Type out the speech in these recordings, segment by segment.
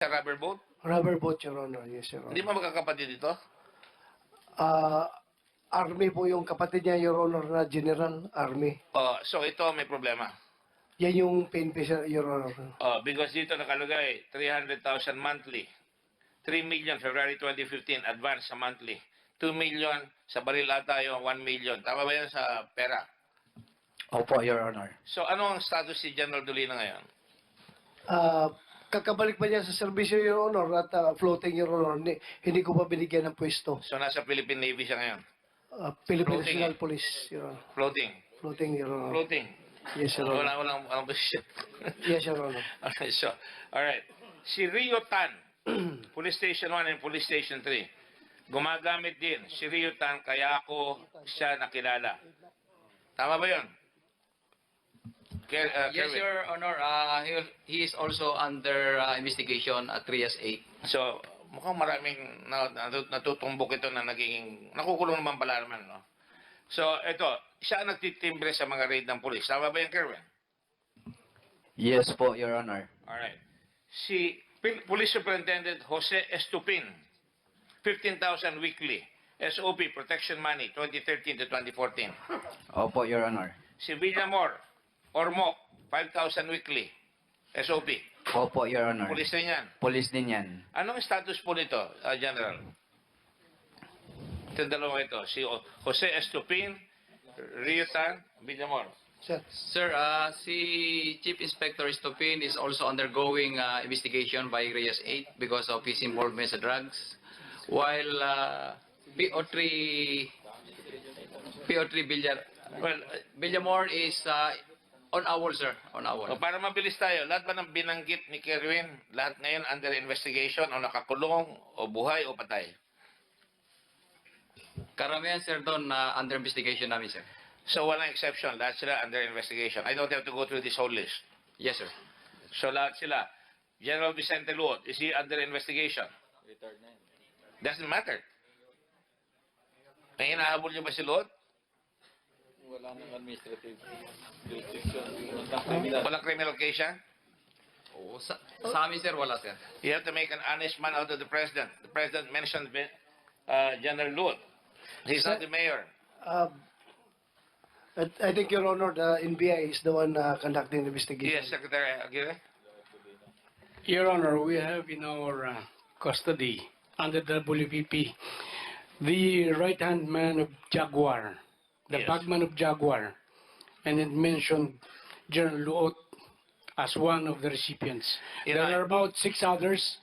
Sa rubber boat? Rubber boat, Your Honor. Yes, Your Hindi Honor. mo magkakapatid dito? Army po yung kapatid niya, Your Honor, na General Army. So ito may problema. Yan yung PNP, Your Honor. Because dito nakalagay 300,000 monthly. 3 million February 2015 advance sa monthly. 2 million sa baril ata yung 1 million. Tama ba yan sa pera? Opo, Your Honor. So ano ang status si General Dolina ngayon? Kakabalik pa niya sa serbisyo, Your Honor, at floating, Your Honor. Hindi ko pa binigyan ng pwesto. So nasa Philippine Navy siya ngayon? Philippine Floating, National Police, Your Honor. Floating. Floating, Your Honor. Floating. Yes, Your Honor. Walang position. Yes, Your Honor. Okay, so, alright. Si Rio Tan, Police Station 1 and Police Station 3, gumagamit din si Rio Tan kaya ako siya nakilala. Tama ba yun? Yes, Kerwin? Your Honor. He is also under investigation at Trias 8. So, mukhang maraming natutumbok ito na naging, nakukulong naman pala naman, no? So, ito, siya ang nagtitimbre sa mga raid ng police. Tama ba yan, Kerwin? Yes po, Your Honor. Alright. Si Police Superintendent Jose Estupin, 15,000 weekly. SOP, protection money, 2013 to 2014. Opo, Your Honor. Si Villamor, Ormoc, 5,000 weekly. SOP. Opo, Your Honor. Police din yan. Police din yan. Anong status po nito, General? Ito dalawa ito. Si Jose Estupin, Rio Tan, Villamor. Sir. Sir, si Chief Inspector Estopin is also undergoing investigation by Trias 8 because of his involvement sa drugs. While PO3 Villamor is on our, sir. On our. O, para mabilis tayo, lahat ba ng binanggit ni Kerwin, lahat ngayon under investigation o nakakulong o buhay o patay? Karamihan, sir, doon under investigation namin, sir. So walang exception, lahat sila under investigation. I don't have to go through this whole list. Yes, sir. So lahat sila. General Vicente Luot, is he under investigation? Doesn't matter. May hinahabol niyo ba si Luot? Wala nang administrative jurisdiction. Walang criminal case siya? Oo, sa amin, sir, wala, sir. You have to make an honest man out of the president. The president mentioned General Luot. He's not the mayor. I think, Your Honor, the NBI is the one conducting the investigation. Yes, Secretary Aguirre. Your Honor, we have in our custody under the WPP the right-hand man of Jaguar, the Yes. bagman of Jaguar, and it mentioned General Luot as one of the recipients. You There know, are about 6 others,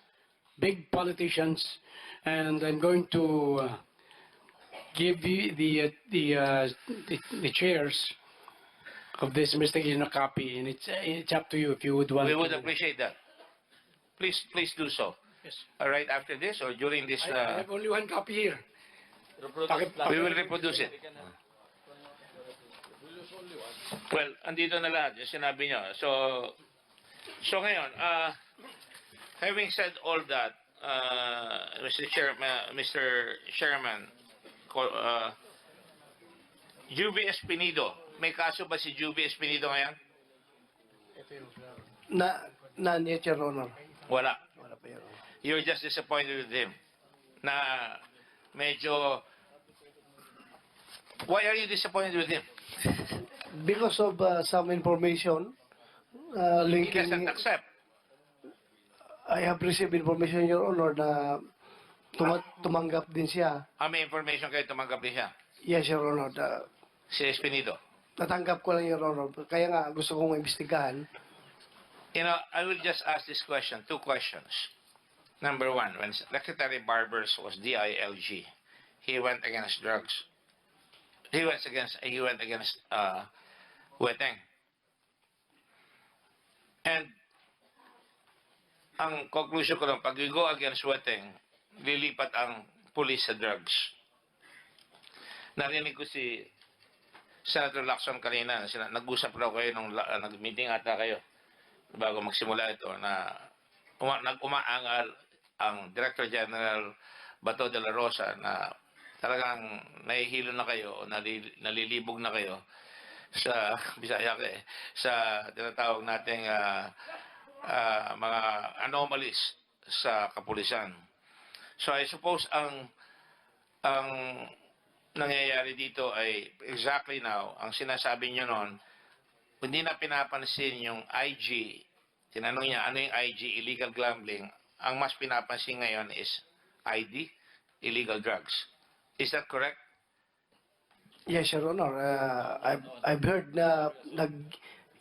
big politicians, and I'm going to give the chairs of this investigation a copy, and it's up to you if you would want We to. would appreciate that. Please do so. Yes. All right, after this or during this, I have only one copy here. we will reproduce it. Well, andito na lahat, yung sinabi nyo. So ngayon, having said all that, Mr. Chairman, Juby Espinido, may kaso ba si Juby Espinido ngayon? None yet, Your Honor. Wala. Wala pa, Your Honor. You're just disappointed with him. Na medyo... Why are you disappointed with him? Because of some information He linking... doesn't accept. I have received information, Your Honor, na tumanggap din siya. May information kayo tumanggap din siya. Yes, Your Honor. Si Espinido. Natanggap ko lang, Your Honor. Kaya nga, gusto kong imbestigahan. You know, I will just ask this question, 2 questions. Number 1, when Secretary Barbers was DILG, he went against drugs. He went against Weteng. And ang conclusion ko lang, pag we go against Weteng, lilipat ang police sa drugs. Narinig ko si Senator Lacson kanina, nag-usap raw kayo nung nag-meeting ata kayo bago magsimula ito na nag-umaangal ang Director General Bato de la Rosa na talagang nahihilo na kayo o nalilibog na kayo sa Bisaya sa tinatawag nating mga anomalies sa kapulisan. So I suppose ang nangyayari dito ay exactly now, ang sinasabi nyo noon, hindi na pinapansin yung IG. Tinanong niya, ano yung IG, illegal gambling? Ang mas pinapansin ngayon is ID, illegal drugs. Is that correct? Yes, Your Honor. I've heard na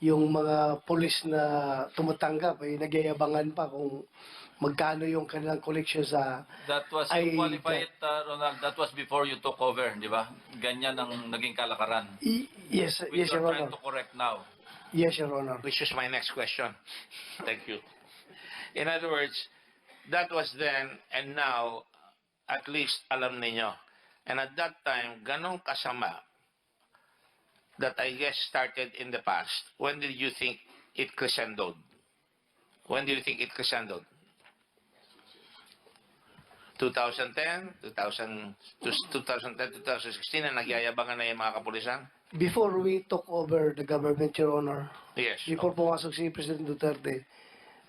yung mga polis na tumatanggap ay nagyayabangan pa kung magkano yung kanilang collection sa That was, Ay, you qualify it, Ronald, that was before you took over, di ba? Ganyan ang naging kalakaran. Yes, Which yes, you're Your trying Honor. to correct now. Yes, Your Honor. Which is my next question. Thank you. In other words, that was then and now, at least alam ninyo. And at that time, ganong kasama that I guess started in the past. When did you think it crescendoed? When do you think it crescendoed? 2010, 2010, 2016 na nagyayabangan na yung mga kapulisan? Before we took over the government, Your Honor, Yes. before pumasok si President Duterte,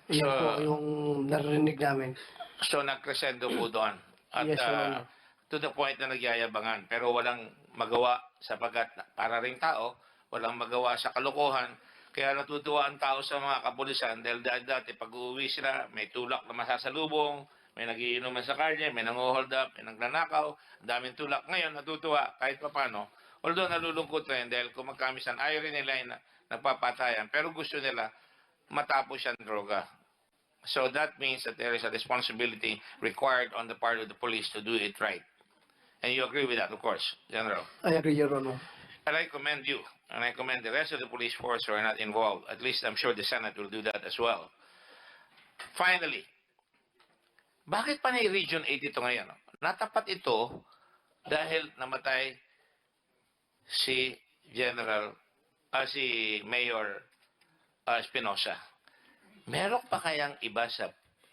yun So- po yung narinig namin. So nagcrescendo po doon. At Yes, Your Honor. to the point na nagyayabangan. Pero walang magawa sapagkat para ring tao, walang magawa sa kalokohan. Kaya natutuwa ang tao sa mga kapulisan dahil dati pag uuwi sila, may tulak na masasalubong, may nagiinuman sa kanya, may nang-hold up, may nagnanakaw, ang daming tulak. Ngayon, natutuwa kahit pa paano. Although nalulungkot rin dahil kung magkamisan, ayaw rin nila yung nagpapatayan. Pero gusto nila matapos ang droga. So that means that there is a responsibility required on the part of the police to do it right. And you agree with that, of course, General. I agree, Your Honor. And I commend you, and I commend the rest of the police force who are not involved. At least I'm sure the Senate will do that as well. Finally, bakit pa na Region 8 ito ngayon? Natapat ito dahil namatay si si Mayor Espinosa. Meron pa kayang iba sa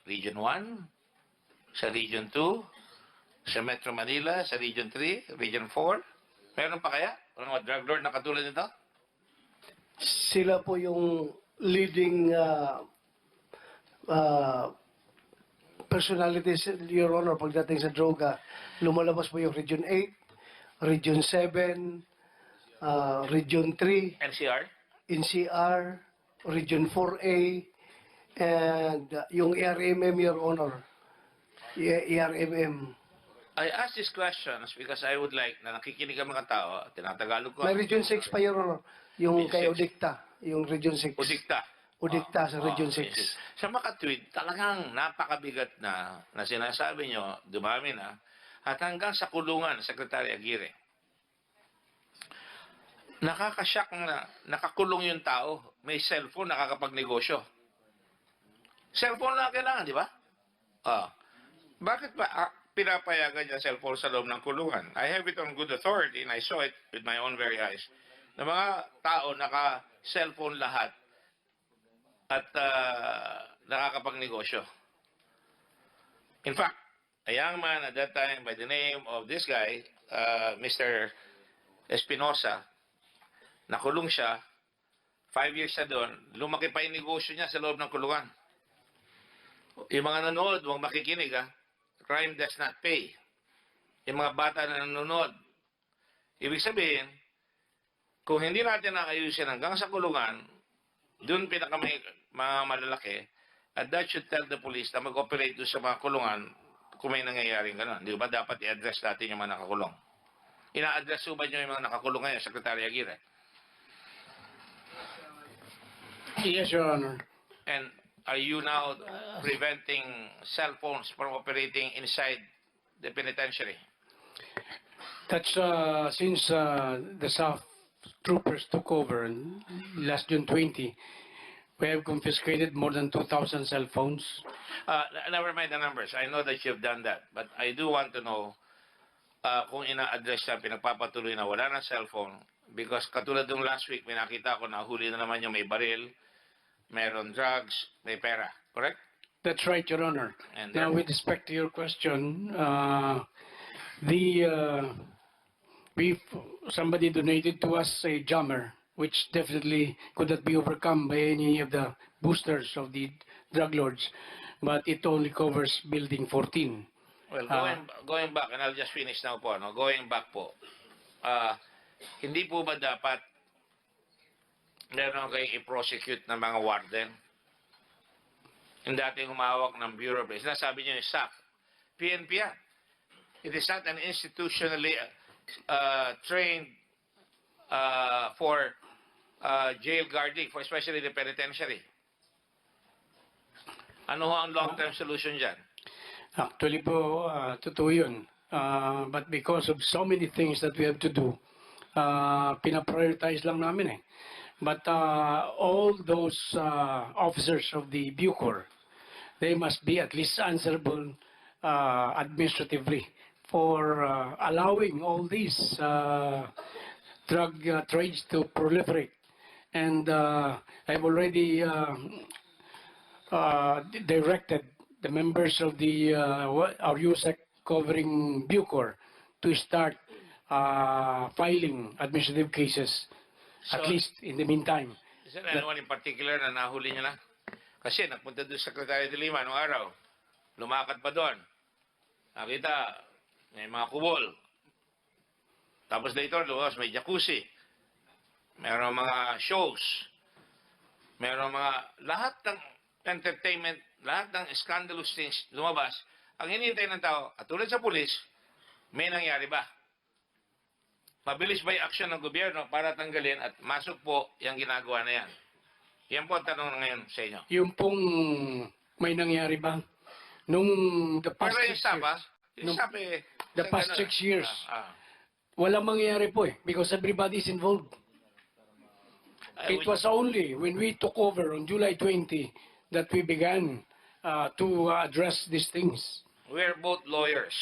Region 1, sa Region 2, sa Metro Manila, sa Region 3, Region 4? Meron pa kaya? Mga drug lord na katulad nito? Sila po yung leading personalities, Your Honor, pagdating sa droga. Lumalabas po yung Region 8, Region 7, Region 3, NCR? NCR, Region 4A, and yung ERMM, Your Honor. ERMM. I ask these questions because I would like na nakikinig ang mga tao, tinatagalog ko. May Region 6 pa, Your Honor. Yung Region kay 6. Udikta. Yung Region 6. Udikta. Udikta sa Region 6. yes. Sa makatwid, talagang napakabigat na sinasabi nyo, dumami na, at hanggang sa kulungan, Secretary Aguirre. Nakakasyak na nakakulong yung tao, may cellphone, nakakapagnegosyo. Cellphone lang kailangan, di ba? Bakit ba pinapayagan yung cellphone sa loob ng kulungan? I have it on good authority and I saw it with my own very eyes. Na mga tao naka-cellphone lahat at nakakapagnegosyo. In fact, a young man at that time by the name of this guy, Mr. Espinosa, nakulong siya, 5 years na doon, lumaki pa yung negosyo niya sa loob ng kulungan. Yung mga nanonood, huwag makikinig crime does not pay. Yung mga bata na nanonood, ibig sabihin, kung hindi natin nakayusin hanggang sa kulungan, doon mga malalaki, at that should tell the police na mag-operate doon sa mga kulungan kung may nangyayaring gano'n. Di ba dapat i-address natin yung mga nakakulong? Ina-address ba nyo yung mga nakakulong ngayon, Secretary Aguirre? Yes, Your Honor. And are you now preventing cell phones from operating inside the penitentiary? That's since the South troopers took over last June 20, we have confiscated more than 2,000 cell phones. Never mind the numbers. I know that you've done that. But I do want to know kung ina-address na pinagpapatuloy na wala na cellphone. Because katulad ng last week, may nakita ko na huli na naman yung may baril, meron drugs, may pera. Correct? That's right, Your Honor. And Now, then- with respect to your question, somebody donated to us a jammer, which definitely could not be overcome by any of the boosters of the drug lords. but it only covers building 14. Well, going back, and I'll just finish now po, no? Going back po, hindi po ba dapat meron kayong i-prosecute ng mga warden? Yung dating humawak ng Bureau of Prisons. Sinasabi niyo yung SAC. PNP yan. It is not an institutionally trained for jail guarding, for especially the penitentiary. Ano ho ang long-term solution dyan? Actually po, totoo yun. But because of so many things that we have to do, pinaprioritize lang namin eh. But all those officers of the Bucor, they must be at least answerable administratively for allowing all these drug trades to proliferate. And I've already directed the members of the our USEC covering Bucor to start filing administrative cases, at So- least in the meantime. Is there anyone in particular na nahuli niyo na? Kasi nagpunta doon sa Secretary de Lima noong araw. Lumakad pa doon. Nakita, may mga kubol. Tapos later, lumabas, may jacuzzi. Meron mga shows. Meron mga, lahat ng entertainment, lahat ng scandalous things lumabas. Ang hinihintay ng tao, at tulad sa pulis, may nangyari ba? Mabilis ba yung aksyon ng gobyerno para tanggalin at masok po yung ginagawa na yan? Yan po ang tanong ngayon sa inyo. Yung pong may nangyari ba? Nung the past Pero 6 yung SAP, years, yung SAP eh, the isang past ganun. 6 years, Ah, ah. walang mangyayari po eh, because everybody is involved. It was only when we took over on July 20 that we began to address these things. We're both lawyers.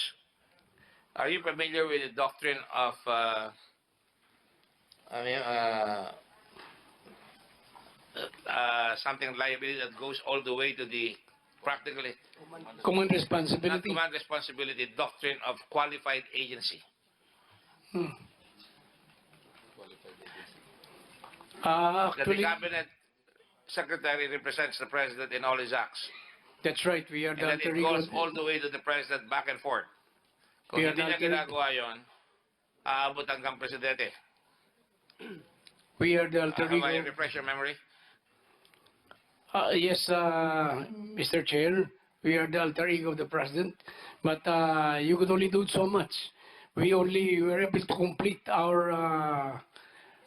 Are you familiar with the doctrine of something liability that goes all the way to the practically Common not responsibility. command responsibility doctrine of qualified agency? That the Actually, cabinet secretary represents the president in all his acts, that's right. We are and the that it alter goes ego. all the way to the president back and forth. Kung We are hindi niya the alter- ginagawa yun, aabot hanggang presidente. We are the alter Have I ego. refresh your memory? Yes, Mr. Chair, we are the alter ego of the president, but you could only do so much. We only were able to complete our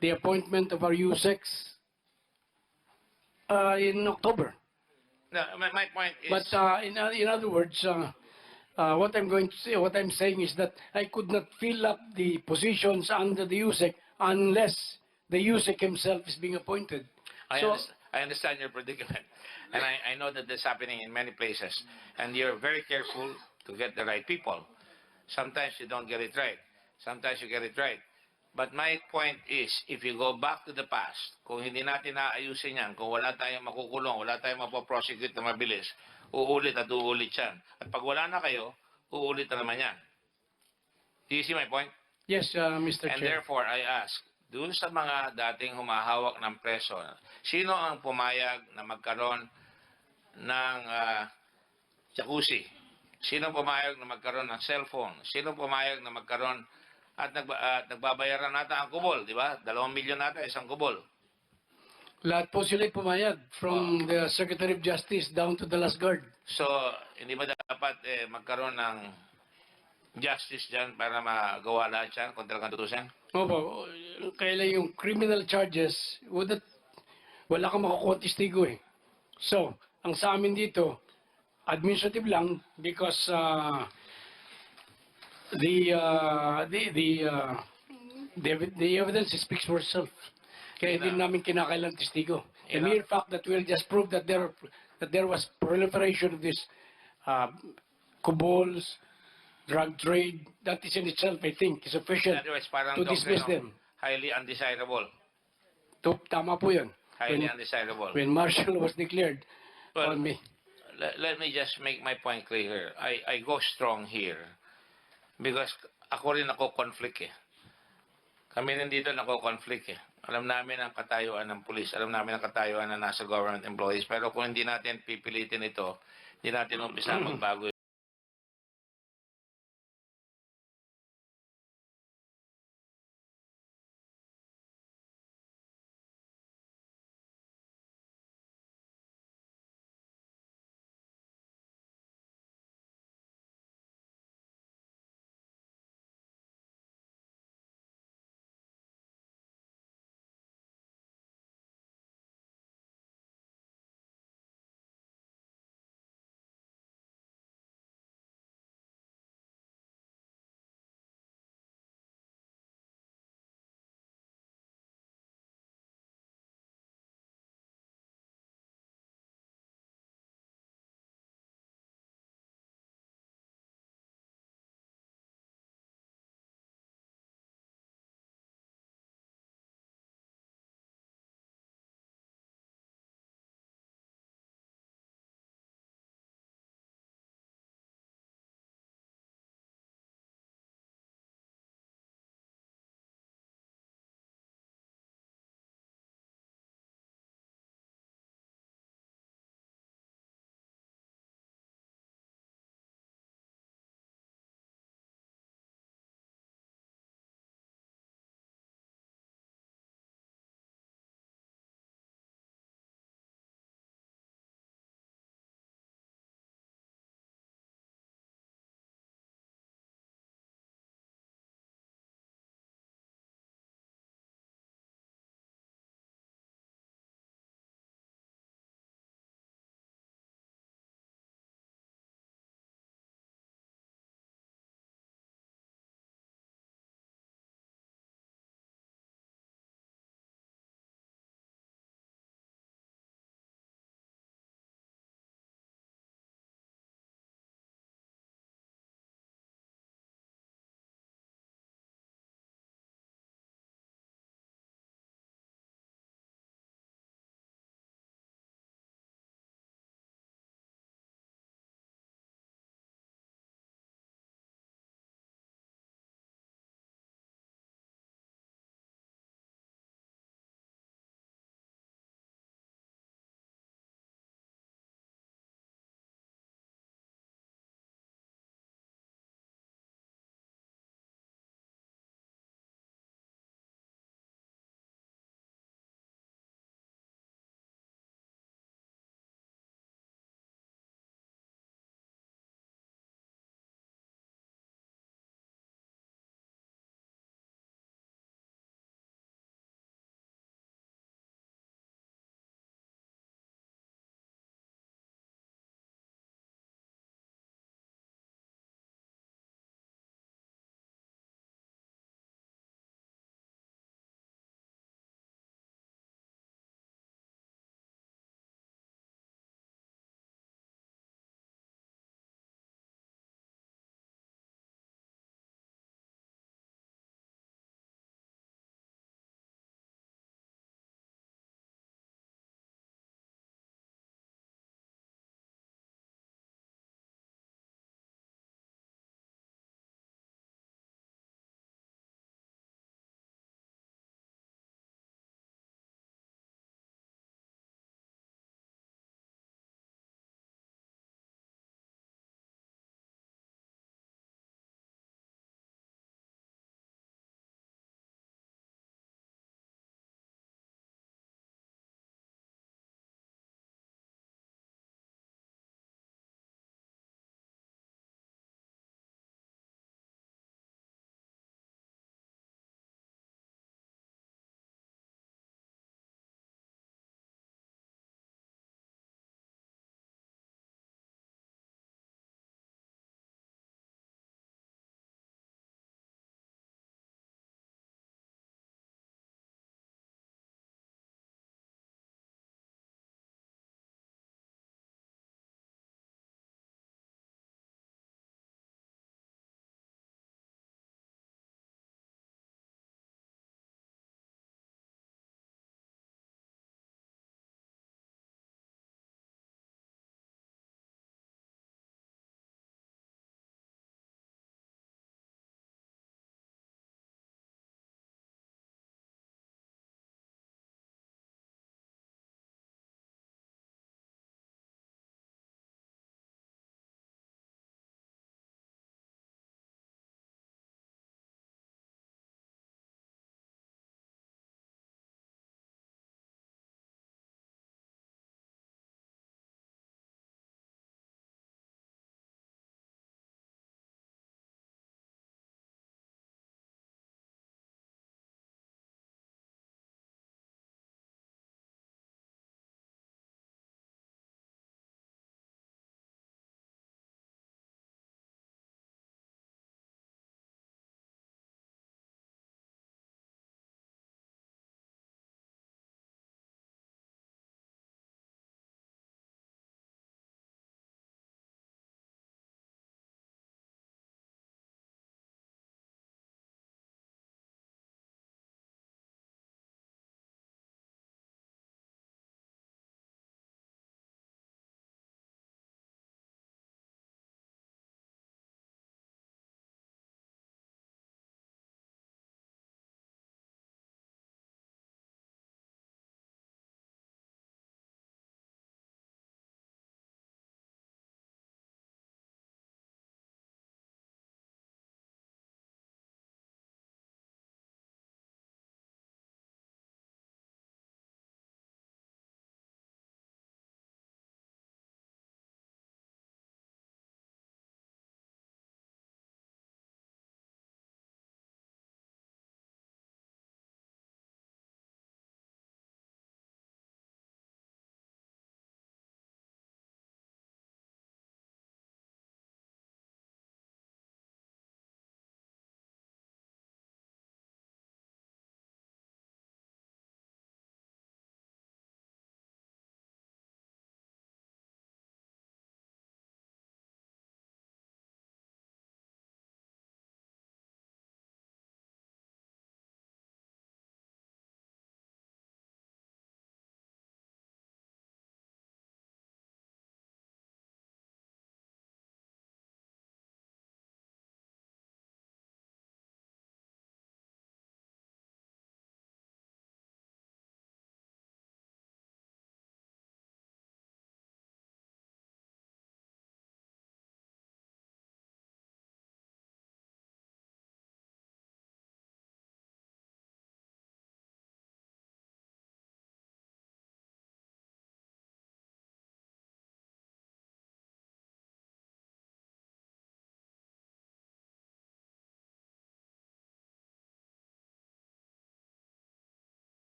the appointment of our USEX in October. No, my point is. But in other words, what I'm going to say, what I'm saying is that I could not fill up the positions under the USEC unless the USEC himself is being appointed. I understand your predicament, and I know that this is happening in many places, and you're very careful to get the right people. Sometimes you don't get it right. Sometimes you get it right. But my point is, if you go back to the past, kung hindi natin naayusin yan, kung wala tayong makukulong, wala tayong mapoprosecute na mabilis, uulit at uulit yan. At pag wala na kayo, uulit na naman yan. Do you see my point? Yes, Mr. And Chair. therefore, I ask, dun sa mga dating humahawak ng preso, sino ang pumayag na magkaroon ng jacuzzi? Sino pumayag na magkaroon ng cellphone? Sino pumayag na magkaroon at nagbabayaran nata ang kubol, di ba? 2 milyon nata isang kubol. Lahat po sila pumayag from the Secretary of Justice down to the last guard. So, hindi ba dapat magkaroon ng justice dyan para magawa lahat yan kung talagang tutusin? Opo, kaya yung criminal charges, wala kang makukuha testigo eh. So, ang sa amin dito, administrative lang because the evidence speaks for itself. Kaya hindi namin kinakailan testigo. The mere fact that we'll just prove that there was proliferation of this kubols, drug trade, that is in itself, I think, is In sufficient other words, parang to dismiss doctrine of them. highly undesirable. Tama po yun. Highly undesirable. When martial was declared Well, on me. let me just make my point clear. I go strong here because ako rin conflict eh. Kami rin dito conflict eh. Alam namin ang katayuan ng pulis, alam namin ang katayuan na nasa government employees, pero kung hindi natin pipilitin ito, Hindi natin umpisa magbago